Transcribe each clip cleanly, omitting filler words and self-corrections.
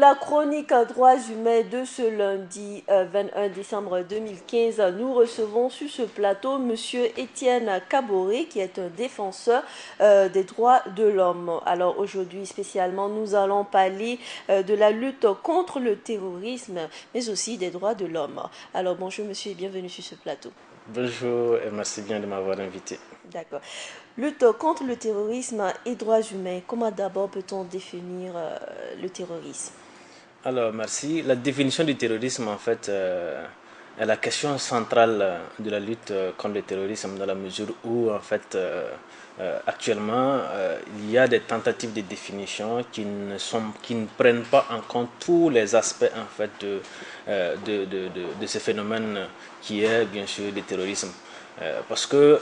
la chronique droits humains de ce lundi 21 décembre 2015, nous recevons sur ce plateau Monsieur Étienne Kaboré, qui est un défenseur des droits de l'homme. Alors aujourd'hui spécialement, nous allons parler de la lutte contre le terrorisme, mais aussi des droits de l'homme. Alors bonjour Monsieur et bienvenue sur ce plateau. Bonjour et merci bien de m'avoir invité. D'accord. Lutte contre le terrorisme et droits humains. Comment d'abord peut-on définir le terrorisme? Alors, merci. La définition du terrorisme, en fait, est la question centrale de la lutte contre le terrorisme dans la mesure où, en fait, actuellement, il y a des tentatives de définition qui ne prennent pas en compte tous les aspects, en fait, de ce phénomène qui est, bien sûr, le terrorisme. Parce que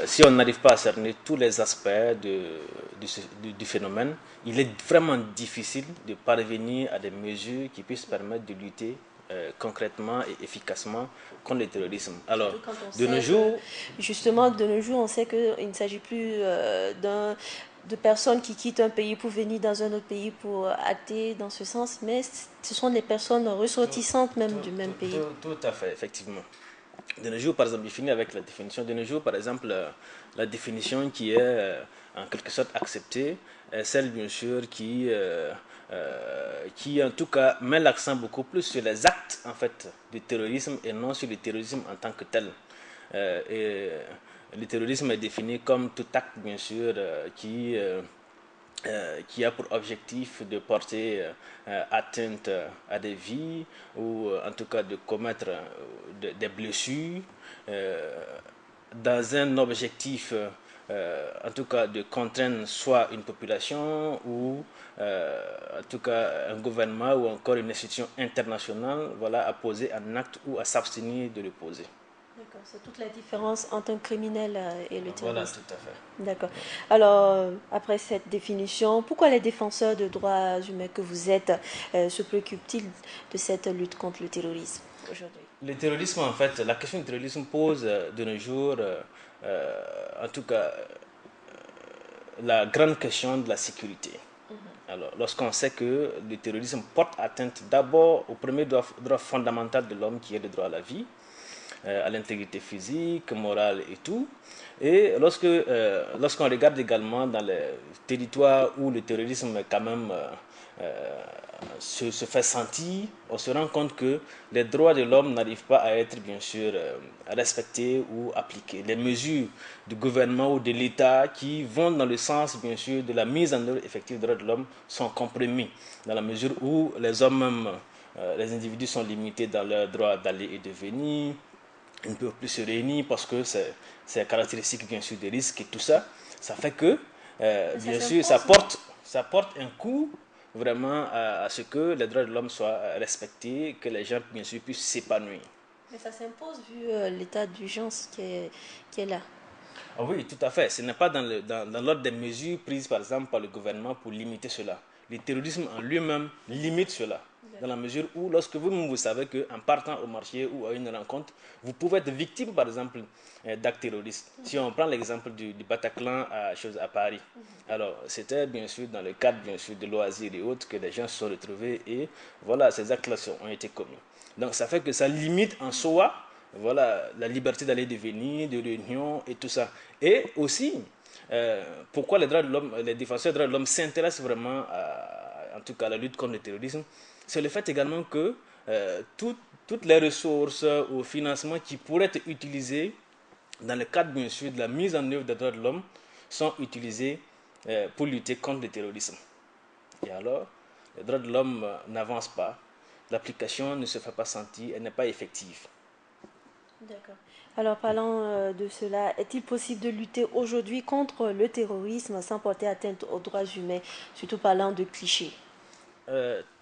si on n'arrive pas à cerner tous les aspects du phénomène, il est vraiment difficile de parvenir à des mesures qui puissent permettre de lutter concrètement et efficacement contre le terrorisme. Alors, Surtout quand on de nos sait jours, que, justement, de nos jours, on sait qu'il ne s'agit plus de personnes qui quittent un pays pour venir dans un autre pays pour acter dans ce sens, mais ce sont des personnes ressortissantes même du même pays. tout à fait, effectivement. De nos jours, par exemple, je finis avec la définition. De nos jours, par exemple, la définition qui est en quelque sorte acceptée est celle, bien sûr, qui en tout cas met l'accent beaucoup plus sur les actes en fait du terrorisme et non sur le terrorisme en tant que tel. Et le terrorisme est défini comme tout acte, bien sûr, qui a pour objectif de porter atteinte à des vies ou en tout cas de commettre des blessures dans un objectif en tout cas de contraindre soit une population ou en tout cas un gouvernement ou encore une institution internationale, voilà, à poser un acte ou à s'abstenir de le poser. D'accord, c'est toute la différence entre un criminel et le Voilà, terroriste. tout à fait. D'accord. Alors, après cette définition, pourquoi les défenseurs de droits humains que vous êtes se préoccupent-ils de cette lutte contre le terrorisme aujourd'hui? Le terrorisme, en fait, la question du terrorisme pose de nos jours, en tout cas, la grande question de la sécurité. Alors, lorsqu'on sait que le terrorisme porte atteinte d'abord au premier droit fondamental de l'homme qui est le droit à la vie, à l'intégrité physique, morale et tout. Et lorsqu'on regarde également dans les territoires où le terrorisme est quand même se fait sentir, on se rend compte que les droits de l'homme n'arrivent pas à être bien sûr respectés ou appliqués. Les mesures du gouvernement ou de l'État qui vont dans le sens bien sûr de la mise en œuvre effective des droits de l'homme sont compromis dans la mesure où les hommes même, les individus sont limités dans leur droit d'aller et de venir, ils ne peuvent plus se réunir parce que c'est caractéristique bien sûr des risques et tout ça. Ça fait que, Mais ça bien sûr, s'impose, ça porte un coup vraiment à ce que les droits de l'homme soient respectés, que les gens bien sûr puissent s'épanouir. mais ça s'impose vu l'état d'urgence qui est là. Ah oui, tout à fait. Ce n'est pas dans l'ordre des mesures prises par exemple par le gouvernement pour limiter cela. Le terrorisme en lui-même limite cela. Dans la mesure où, lorsque vous savez qu'en partant au marché ou à une rencontre, vous pouvez être victime, par exemple, d'actes terroristes. Si on prend l'exemple du Bataclan à Paris, alors c'était bien sûr dans le cadre bien sûr de loisirs et autres que les gens se sont retrouvés et voilà, ces actes-là ont été commis. Donc ça fait que ça limite en soi, voilà, la liberté d'aller et de venir, de réunion et tout ça. Et aussi, pourquoi les droits de l'homme, les défenseurs des droits de l'homme s'intéressent vraiment en tout cas à la lutte contre le terrorisme, c'est le fait également que toutes les ressources ou financements qui pourraient être utilisés dans le cadre bien sûr de la mise en œuvre des droits de l'homme sont utilisés pour lutter contre le terrorisme. Et alors, les droits de l'homme n'avancent pas, l'application ne se fait pas sentir, elle n'est pas effective. D'accord. Alors, parlant de cela, est-il possible de lutter aujourd'hui contre le terrorisme sans porter atteinte aux droits humains, surtout parlant de clichés?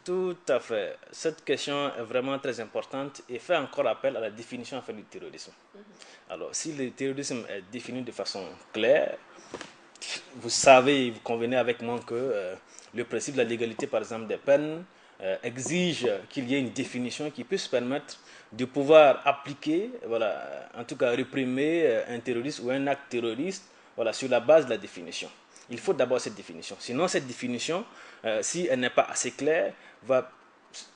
Tout à fait. Cette question est vraiment très importante et fait encore appel à la définition en fait, du terrorisme. Alors, si le terrorisme est défini de façon claire, vous savez, vous convenez avec moi que le principe de la légalité, par exemple, des peines, exige qu'il y ait une définition qui puisse permettre de pouvoir appliquer, voilà, en tout cas réprimer un terroriste ou un acte terroriste, voilà, sur la base de la définition. Il faut d'abord cette définition. Sinon, cette définition, si elle n'est pas assez claire,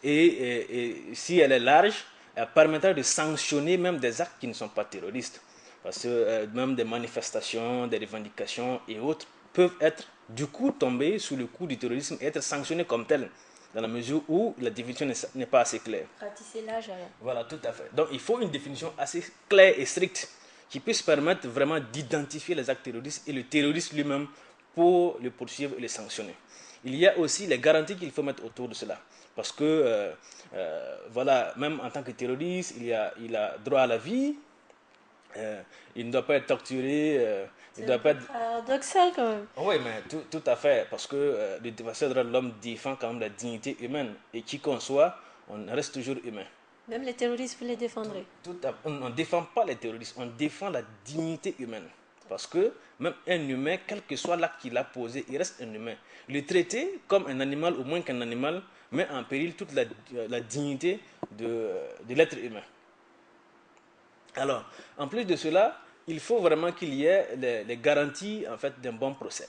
et si elle est large, elle permettra de sanctionner même des actes qui ne sont pas terroristes. Parce que même des manifestations, des revendications et autres peuvent être du coup tomber sous le coup du terrorisme et être sanctionnées comme telles, dans la mesure où la définition n'est pas assez claire. Ratisser l'âge alors. Voilà, tout à fait. Donc il faut une définition assez claire et stricte qui puisse permettre vraiment d'identifier les actes terroristes et le terroriste lui-même pour le poursuivre et le sanctionner. Il y a aussi les garanties qu'il faut mettre autour de cela. Parce que, voilà, même en tant que terroriste, il a droit à la vie, il ne doit pas être torturé, il ne doit pas être... Paradoxal quand même. Oui, mais tout à fait, parce que le défenseur des droits de l'homme défend quand même la dignité humaine. Et qui qu'on soit, on reste toujours humain. Même les terroristes, vous les défendrez. On ne défend pas les terroristes, on défend la dignité humaine. Parce que même un humain, quel que soit l'acte qu'il a posé, il reste un humain. Le traiter comme un animal, au moins qu'un animal, met en péril toute la dignité de l'être humain. Alors, en plus de cela, il faut vraiment qu'il y ait les garanties en fait, d'un bon procès.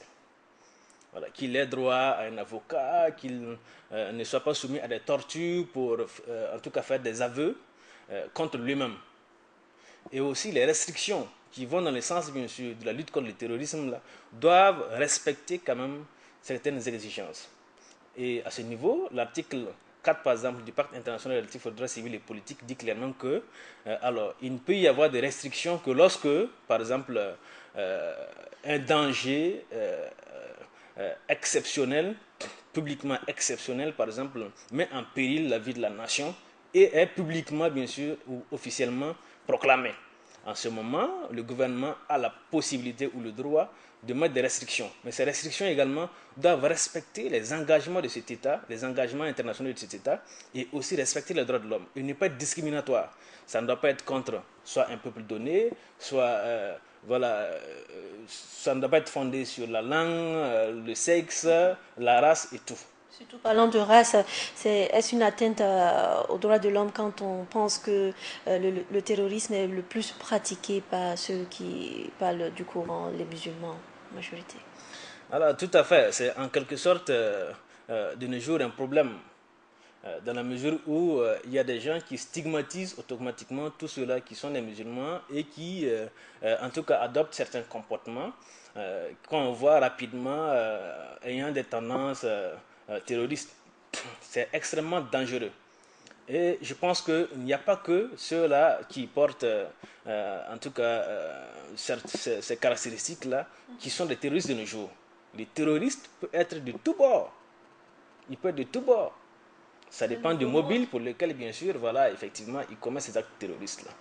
Voilà, qu'il ait droit à un avocat, qu'il ne soit pas soumis à des tortures pour en tout cas faire des aveux contre lui-même. Et aussi les restrictions qui vont dans le sens bien sûr de la lutte contre le terrorisme là, doivent respecter quand même certaines exigences. Et à ce niveau, l'article 4 par exemple du Pacte international relatif aux droits civils et politiques dit clairement que alors il ne peut y avoir de restrictions que lorsque par exemple un danger exceptionnel, publiquement exceptionnel par exemple, met en péril la vie de la nation et est publiquement bien sûr ou officiellement proclamé. En ce moment, le gouvernement a la possibilité ou le droit de mettre des restrictions. Mais ces restrictions également doivent respecter les engagements de cet État, les engagements internationaux de cet État, et aussi respecter les droits de l'homme. Et ne pas être discriminatoire. Ça ne doit pas être contre soit un peuple donné, soit voilà, ça ne doit pas être fondé sur la langue, le sexe, la race et tout. Surtout parlant de race, est-ce une atteinte aux droits de l'homme quand on pense que le terrorisme est le plus pratiqué par ceux qui parlent du Coran, les musulmans en majorité? Alors, tout à fait. C'est en quelque sorte de nos jours un problème dans la mesure où il y a des gens qui stigmatisent automatiquement tous ceux-là qui sont des musulmans et qui, en tout cas, adoptent certains comportements qu'on voit rapidement ayant des tendances terroristes. C'est extrêmement dangereux. Et je pense qu'il n'y a pas que ceux-là qui portent, en tout cas, ces caractéristiques-là, qui sont des terroristes de nos jours. Les terroristes peuvent être de tous bords. Ils peuvent être de tous bords. Ça dépend du mobile pour lequel, bien sûr, voilà, effectivement, ils commettent ces actes terroristes-là.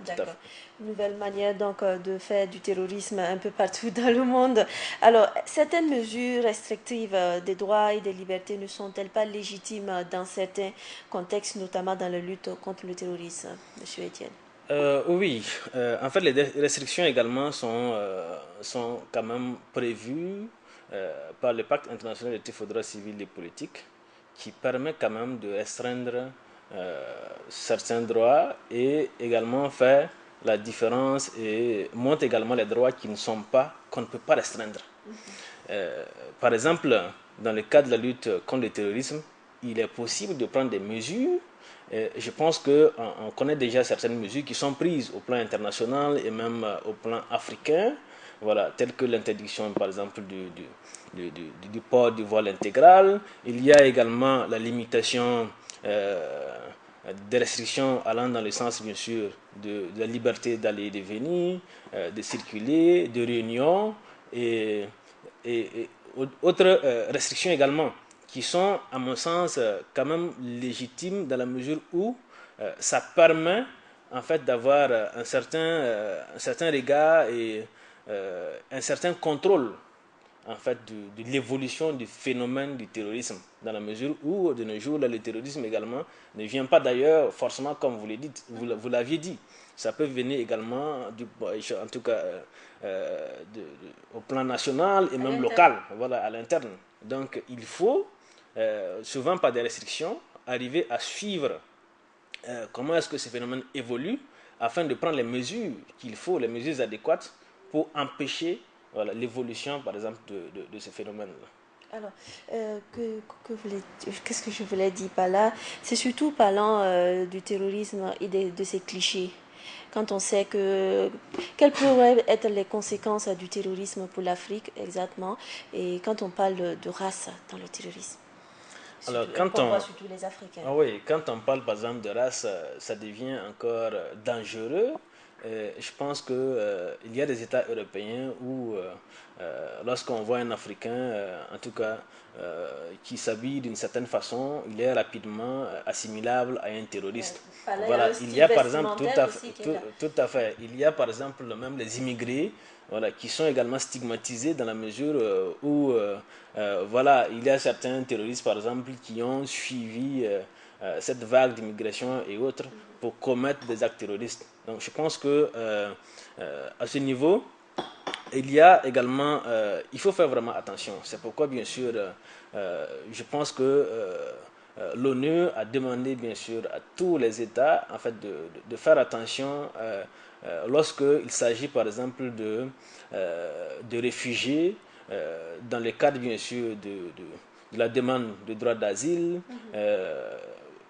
D'accord. Une nouvelle manière donc de faire du terrorisme un peu partout dans le monde. Alors, certaines mesures restrictives des droits et des libertés ne sont-elles pas légitimes dans certains contextes, notamment dans la lutte contre le terrorisme, Monsieur Etienne? Oui, en fait, les restrictions également sont quand même prévues par le Pacte international relatif aux droits civils et politiques, qui permet quand même de restreindre certains droits et également faire la différence et montre également les droits qui ne sont pas, qu'on ne peut pas restreindre. Par exemple, dans le cadre de la lutte contre le terrorisme, il est possible de prendre des mesures. Je pense qu'on connaît déjà certaines mesures qui sont prises au plan international et même au plan africain, voilà, telles que l'interdiction, par exemple, du port du voile intégral. Il y a également la limitation des restrictions allant dans le sens, bien sûr, de la liberté d'aller et de venir, de circuler, de réunion et autres restrictions également qui sont, à mon sens, quand même légitimes dans la mesure où ça permet en fait d'avoir un certain regard et un certain contrôle en fait de l'évolution du phénomène du terrorisme dans la mesure où de nos jours là, le terrorisme également ne vient pas d'ailleurs forcément comme vous l'avez dit, vous l'aviez dit, ça peut venir également en tout cas au plan national et même local, voilà, à l'interne. Donc il faut souvent par des restrictions arriver à suivre comment est-ce que ce phénomène évolue afin de prendre les mesures qu'il faut, les mesures adéquates pour empêcher voilà, l'évolution, par exemple, de ce phénomène-là. Alors, qu'est-ce que je voulais dire par là? C'est surtout parlant du terrorisme et de ces clichés. Quand on sait quelles pourraient être les conséquences du terrorisme pour l'Afrique exactement, et quand on parle de race dans le terrorisme, Alors, surtout, pourquoi surtout les Africains? ah oui, quand on parle par exemple de race, ça devient encore dangereux. Je pense que il y a des États européens où, lorsqu'on voit un Africain, en tout cas, qui s'habille d'une certaine façon, il est rapidement assimilable à un terroriste. Voilà, il y a par exemple tout à fait, il y a par exemple même les immigrés, voilà, qui sont également stigmatisés dans la mesure où voilà, il y a certains terroristes par exemple qui ont suivi cette vague d'immigration et autres pour commettre des actes terroristes. Donc je pense que à ce niveau, il y a également, il faut faire vraiment attention. C'est pourquoi bien sûr, je pense que l'ONU a demandé bien sûr à tous les États en fait de faire attention lorsqu'il s'agit par exemple de réfugiés dans le cadre bien sûr de la demande de droit d'asile.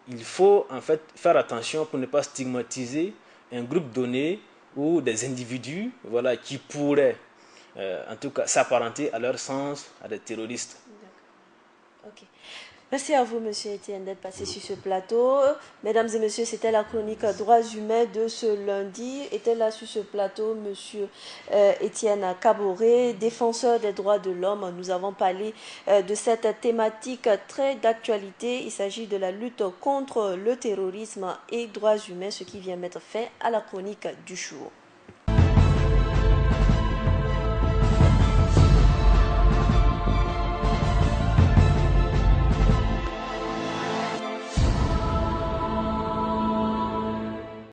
Il faut en fait faire attention pour ne pas stigmatiser un groupe donné ou des individus, voilà, qui pourraient en tout cas s'apparenter à leur sens à des terroristes. Ok. Merci à vous, Monsieur Etienne, d'être passé sur ce plateau. Mesdames et messieurs, c'était la chronique Droits humains de ce lundi. Était là sur ce plateau Monsieur Etienne Kaboré, défenseur des droits de l'homme. Nous avons parlé de cette thématique très d'actualité. Il s'agit de la lutte contre le terrorisme et droits humains, ce qui vient mettre fin à la chronique du jour.